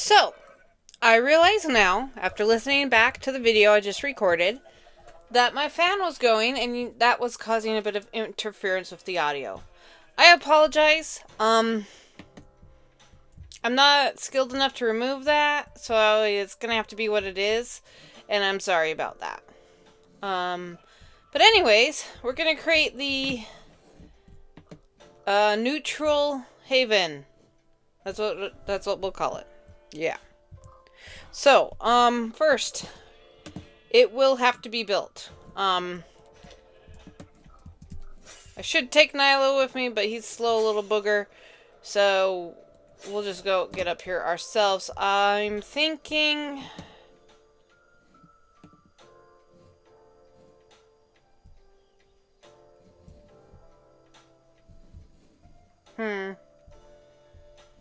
So, I realize now, after listening back to the video I just recorded, that my fan was going and that was causing a bit of interference with the audio. I apologize. I'm not skilled enough to remove that, so it's gonna have to be what it is, and I'm sorry about that. But anyways, we're gonna create the neutral haven. That's what we'll call it. Yeah. So, first, it will have to be built. I should take Nilo with me, but he's a slow little booger, so we'll just go get up here ourselves. I'm thinking...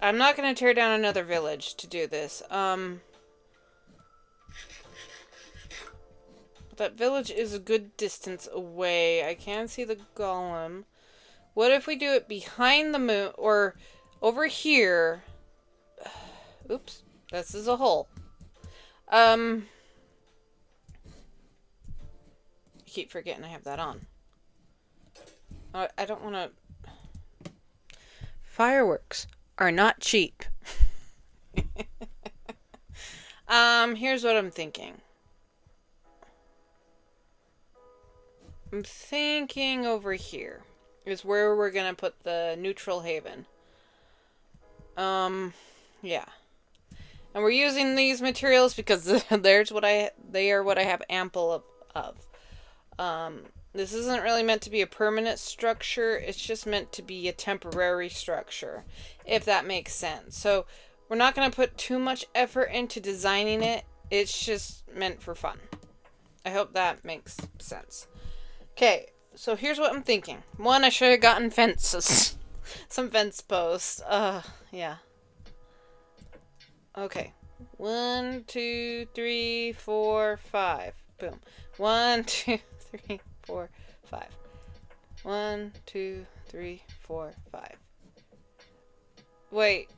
I'm not going to tear down another village to do this. That village is a good distance away. I can see the golem. What if we do it behind the moon, or over here? Oops, this is a hole. I keep forgetting I have that on. I don't want to... Fireworks are not cheap. Here's what I'm thinking. I'm thinking over here is where we're gonna put the neutral haven. Yeah. And we're using these materials because they are what I have ample of. This isn't really meant to be a permanent structure. It's just meant to be a temporary structure, if that makes sense. So we're not going to put too much effort into designing it. It's just meant for fun. I hope that makes sense. Okay, so here's what I'm thinking. One, I should have gotten fences. Some fence posts. Yeah. Okay. 1, 2, 3, 4, 5. Boom. 1, 2, 3, 4, 5. 1, 2, 3, 4, 5. Wait.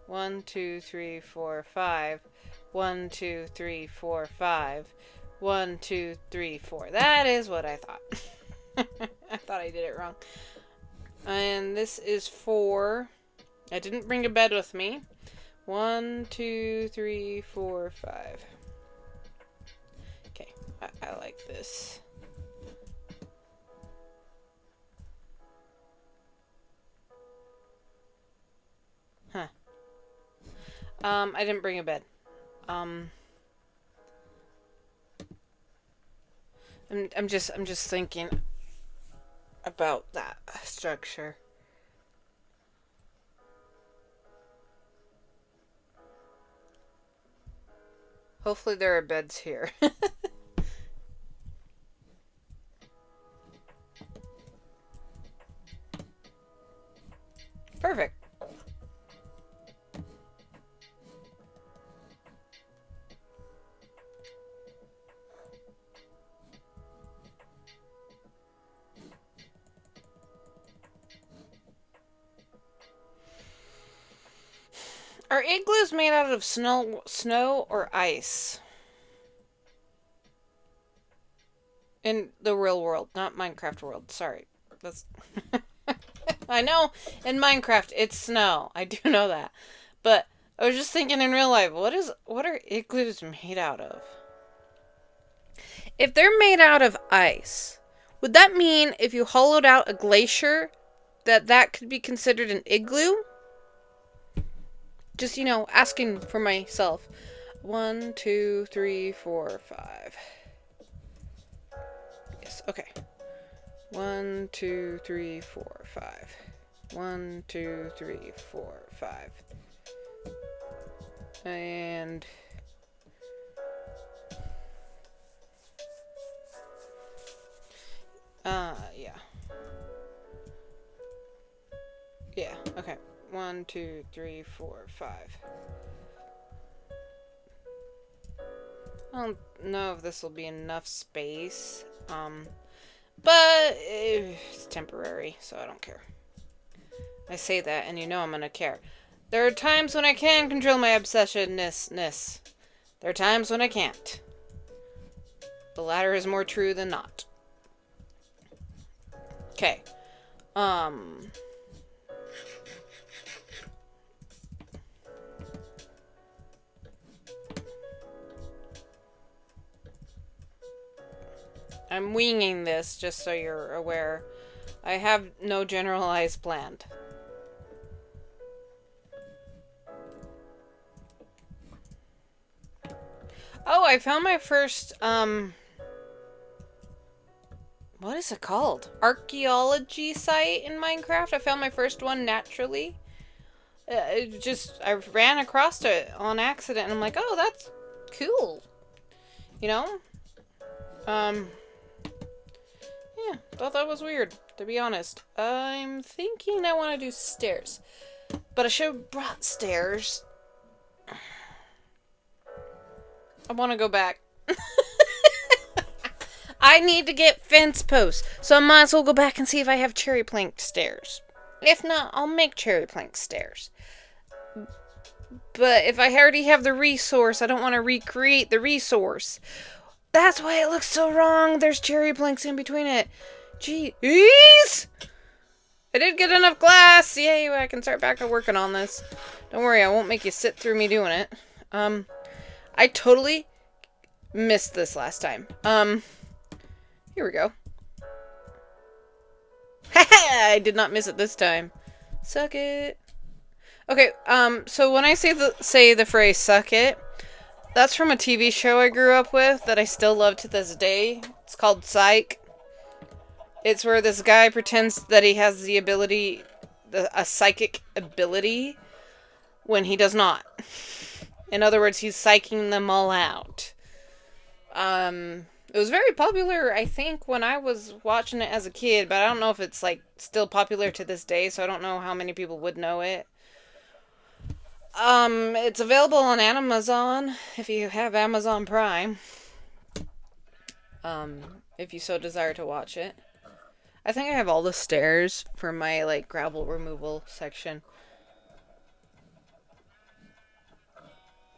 1, 2, 3, 4, 5. 1, 2, 3, 4, 5. 1, 2, 3, 4. That is what I thought. I thought I did it wrong. And this is 4. I didn't bring a bed with me. 1, 2, 3, 4, 5. Okay, I like this. Huh. I didn't bring a bed. I'm just thinking about that structure. Hopefully there are beds here. Perfect. Are igloos made out of snow or ice? In the real world, not Minecraft world. Sorry. That's I know in Minecraft it's snow. I do know that. But I was just thinking in real life, what are igloos made out of? If they're made out of ice, would that mean if you hollowed out a glacier that could be considered an igloo? Just, asking for myself. 1, 2, 3, 4, 5. Yes, okay. 1, 2, 3, 4, 5. 1, 2, 3, 4, 5. And... yeah. Yeah, okay. 1, 2, 3, 4, 5. I don't know if this will be enough space. But it's temporary, so I don't care. I say that, and I'm gonna care. There are times when I can control my obsessionness. There are times when I can't. The latter is more true than not. Okay. I'm winging this just so you're aware. I have no generalized plan. Oh, I found my first, what is it called? Archaeology site in Minecraft. I found my first one naturally. I ran across it on accident and I'm like, oh, that's cool. You know? Yeah, thought that was weird, to be honest. I'm thinking I want to do stairs. But I should have brought stairs. I want to go back. I need to get fence posts, so I might as well go back and see if I have cherry plank stairs. If not, I'll make cherry plank stairs. But if I already have the resource, I don't want to recreate the resource. That's why it looks so wrong. There's cherry planks in between it. Jeez! I did get enough glass. Yay, I can start back to working on this. Don't worry, I won't make you sit through me doing it. I totally missed this last time. Here we go. Haha! I did not miss it this time. Suck it. Okay, so when I say the phrase "suck it," that's from a TV show I grew up with that I still love to this day. It's called Psych. It's where this guy pretends that he has the ability, a psychic ability, when he does not. In other words, he's psyching them all out. It was very popular, I think, when I was watching it as a kid, but I don't know if it's, like, still popular to this day, so I don't know how many people would know it. It's available on Amazon, if you have Amazon Prime. If you so desire to watch it. I think I have all the stairs for my, like, gravel removal section.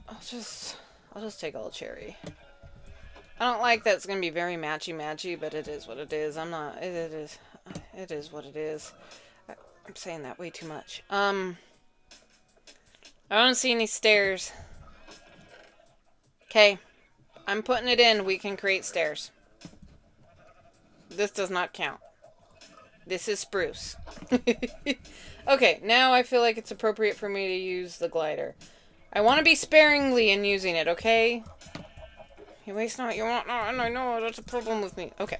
I'll just take all cherry. I don't like that it's gonna be very matchy, but it is what it is. It is what it is. I'm saying that way too much. I don't see any stairs. Okay. I'm putting it in. We can create stairs. This does not count. This is spruce. Okay, now I feel like it's appropriate for me to use the glider. I want to be sparingly in using it, okay? You waste not, you want not, and I know that's a problem with me. Okay.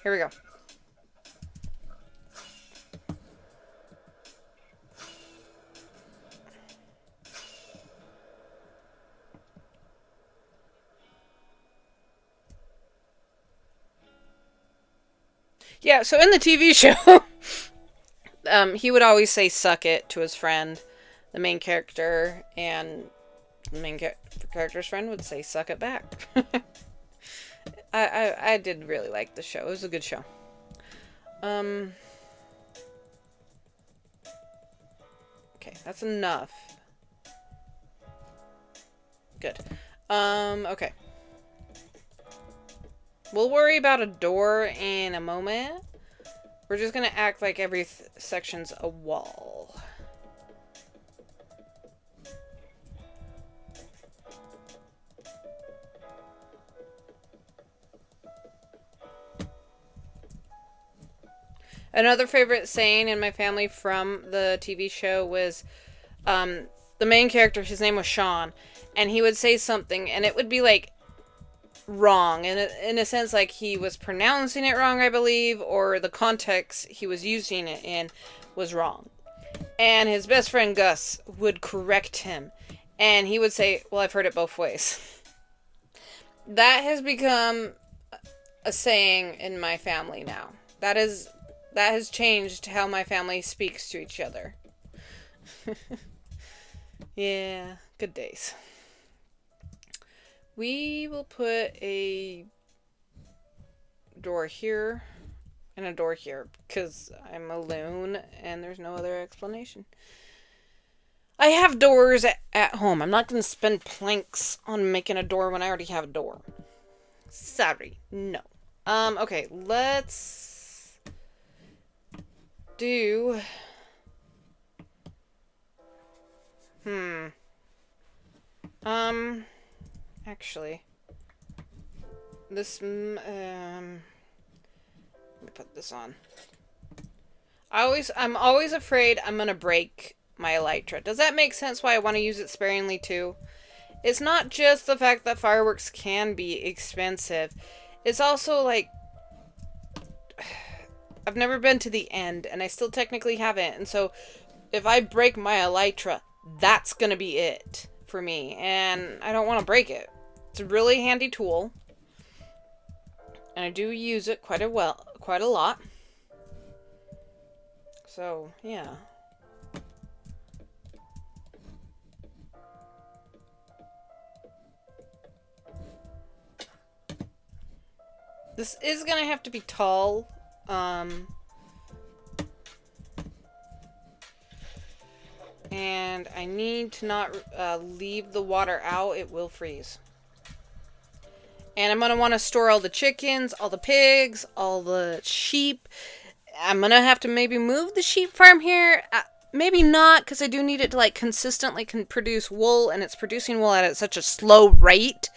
Here we go. Yeah, so in the TV show, he would always say "suck it" to his friend, the main character, and the main character's friend would say "suck it back." I did really like the show. It was a good show. Okay, that's enough. Good. Okay. We'll worry about a door in a moment. We're just gonna act like every section's a wall. Another favorite saying in my family from the TV show was, the main character, his name was Sean, and he would say something, and it would be like, wrong in a sense, like he was pronouncing it wrong, I believe, or the context he was using it in was wrong, and his best friend Gus would correct him, and he would say, well, I've heard it both ways. That has become a saying in my family now. That has changed how my family speaks to each other. Yeah, good days. We will put a door here and a door here because I'm alone and there's no other explanation. I have doors at home. I'm not going to spend planks on making a door when I already have a door. Sorry. No. Okay, let's do... Actually, this, let me put this on. I'm always afraid I'm gonna break my elytra. Does that make sense why I want to use it sparingly too? It's not just the fact that fireworks can be expensive. It's also like, I've never been to the end, and I still technically haven't, and so if I break my elytra, that's gonna be it for me, and I don't want to break it. It's a really handy tool, and I do use it quite a lot. So, yeah. This is gonna have to be tall. And I need to not leave the water out. It will freeze. And I'm going to want to store all the chickens, all the pigs, all the sheep. I'm going to have to maybe move the sheep farm here. Maybe not, because I do need it to like consistently produce wool, and it's producing wool at such a slow rate.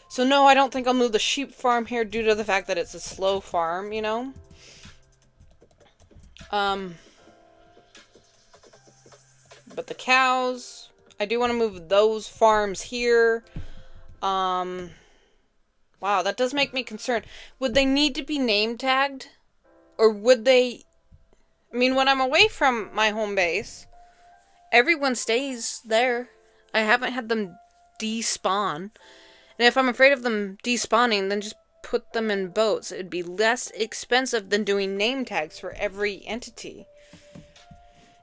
So no, I don't think I'll move the sheep farm here due to the fact that it's a slow farm, you know? But the cows, I do want to move those farms here. Wow, that does make me concerned. Would they need to be name tagged? Or would they... I mean, when I'm away from my home base, everyone stays there. I haven't had them despawn. And if I'm afraid of them despawning, then just put them in boats. It'd be less expensive than doing name tags for every entity.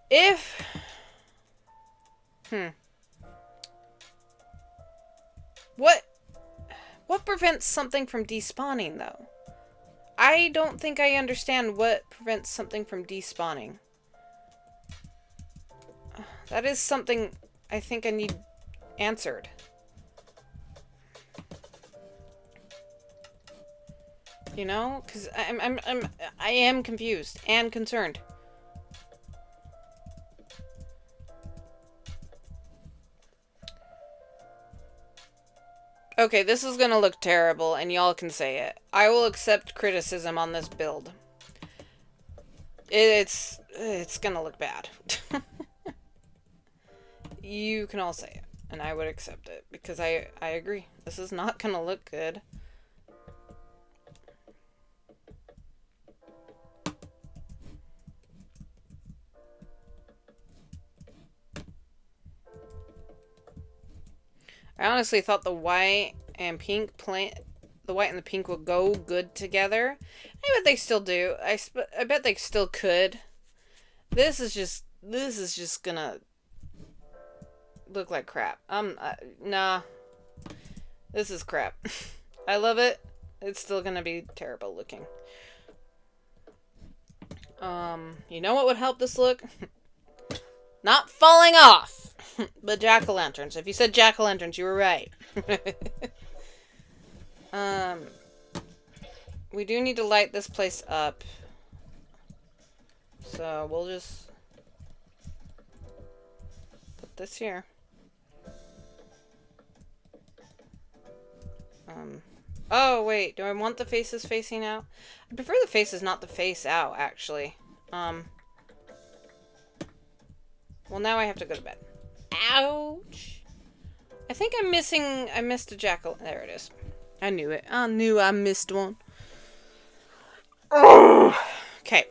If... What prevents something from despawning, though? I don't think I understand what prevents something from despawning. That is something I think I need answered. You know? Because I am confused and concerned. Okay, this is gonna look terrible, and y'all can say it. I will accept criticism on this build. It's gonna look bad. You can all say it, and I would accept it, because I agree. This is not gonna look good. I honestly thought the white and pink the white and the pink would go good together. I bet they still do. I bet they still could. This is just gonna look like crap. Nah. This is crap. I love it. It's still gonna be terrible looking. You know what would help this look? Not falling off! But jack-o'-lanterns. If you said jack-o'-lanterns, you were right. We do need to light this place up. So we'll just put this here. Oh wait, do I want the faces facing out? I prefer the faces not the face out, actually. Well, now I have to go to bed. Ouch! I think I missed a jackal. There it is. I knew it. I knew I missed one. Okay.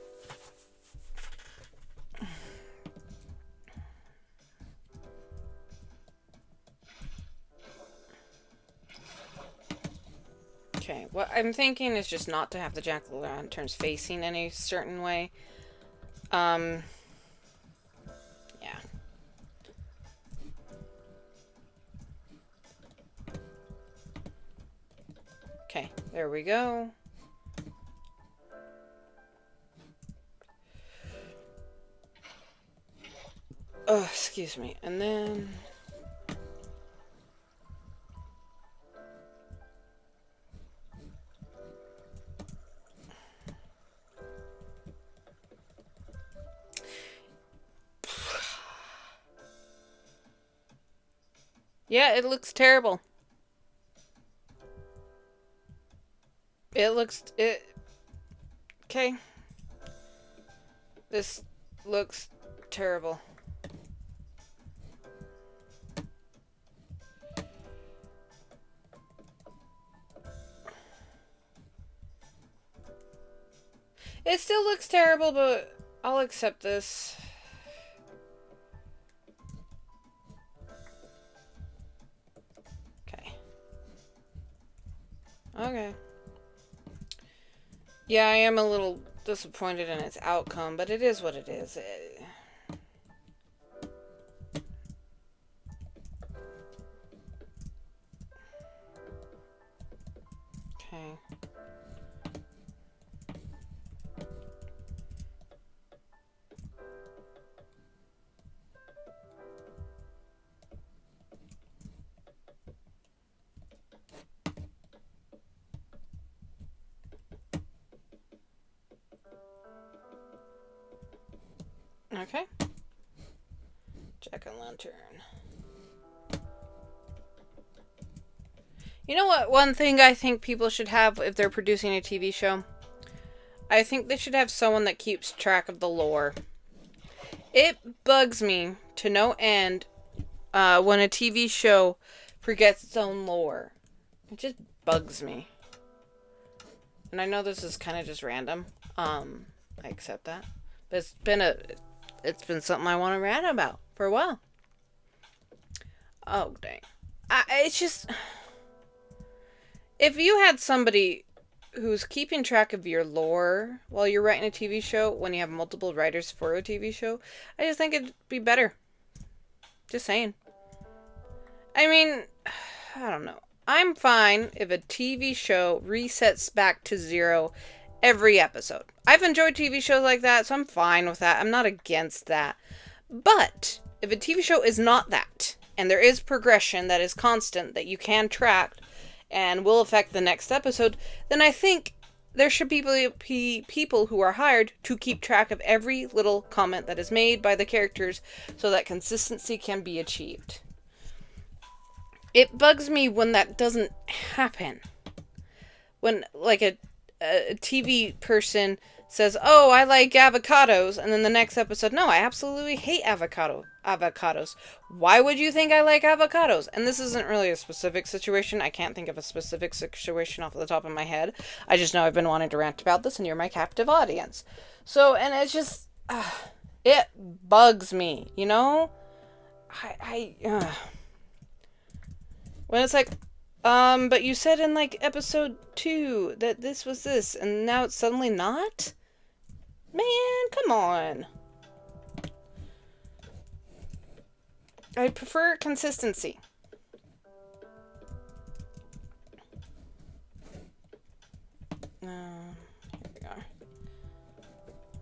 Okay, what I'm thinking is just not to have the jack-o'-lanterns facing any certain way. Yeah. Okay, there we go. Oh, excuse me. And then... yeah, it looks terrible. Okay. This looks terrible. It still looks terrible, but I'll accept this. Okay. Okay. Yeah, I am a little disappointed in its outcome, but it is what it is. Okay. Okay. Jack-o'-lantern. You know what? One thing I think people should have if they're producing a TV show? I think they should have someone that keeps track of the lore. It bugs me to no end when a TV show forgets its own lore. It just bugs me. And I know this is kind of just random. I accept that. But it's been something I want to rant about for a while. Oh, dang. It's just... if you had somebody who's keeping track of your lore while you're writing a TV show, when you have multiple writers for a TV show, I just think it'd be better. Just saying. I mean, I don't know. I'm fine if a TV show resets back to 0 every episode. I've enjoyed TV shows like that, so I'm fine with that. I'm not against that. But if a TV show is not that, and there is progression that is constant, that you can track, and will affect the next episode, then I think there should be people who are hired to keep track of every little comment that is made by the characters so that consistency can be achieved. It bugs me when that doesn't happen. When, like, a TV person says, oh, I like avocados, and then the next episode, no, I absolutely hate avocados. Why would you think I like avocados? And this isn't really a specific situation. I can't think of a specific situation off the top of my head. I just know I've been wanting to rant about this, and you're my captive audience. So, and it's just, it bugs me, you know? When it's like, but you said in, like, episode 2 that this was this, and now it's suddenly not? Man, come on. I prefer consistency. Here we are.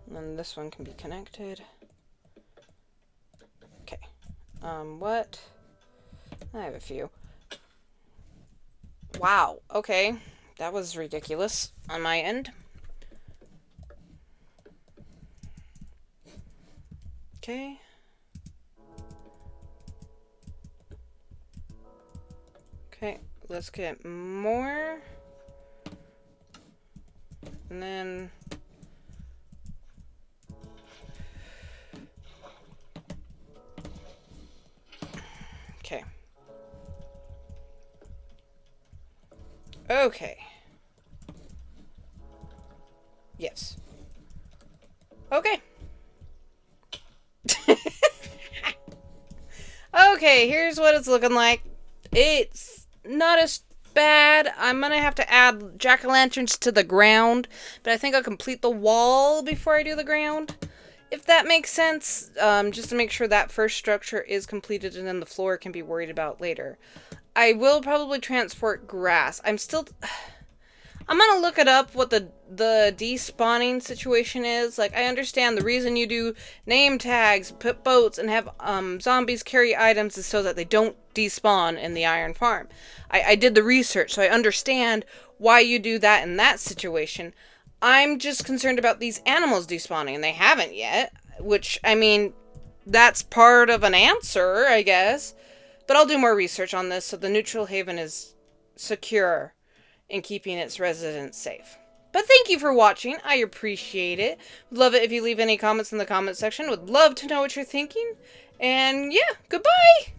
And then this one can be connected. Okay. What? I have a few. Wow, okay. That was ridiculous on my end. Okay. Okay, let's get more. And then... okay. Okay. Yes. Okay. Okay, here's what it's looking like. It's not as bad. I'm gonna have to add jack-o'-lanterns to the ground, but I think I'll complete the wall before I do the ground. If that makes sense, just to make sure that first structure is completed and then the floor can be worried about later. I will probably transport grass. I'm gonna look it up what the despawning situation is. Like, I understand the reason you do name tags, put boats, and have zombies carry items is so that they don't despawn in the Iron Farm. I did the research, so I understand why you do that in that situation. I'm just concerned about these animals despawning, and they haven't yet. Which, I mean, that's part of an answer, I guess. But I'll do more research on this so the neutral haven is secure in keeping its residents safe. But thank you for watching. I appreciate it. Would love it if you leave any comments in the comment section. Would love to know what you're thinking. And yeah, goodbye!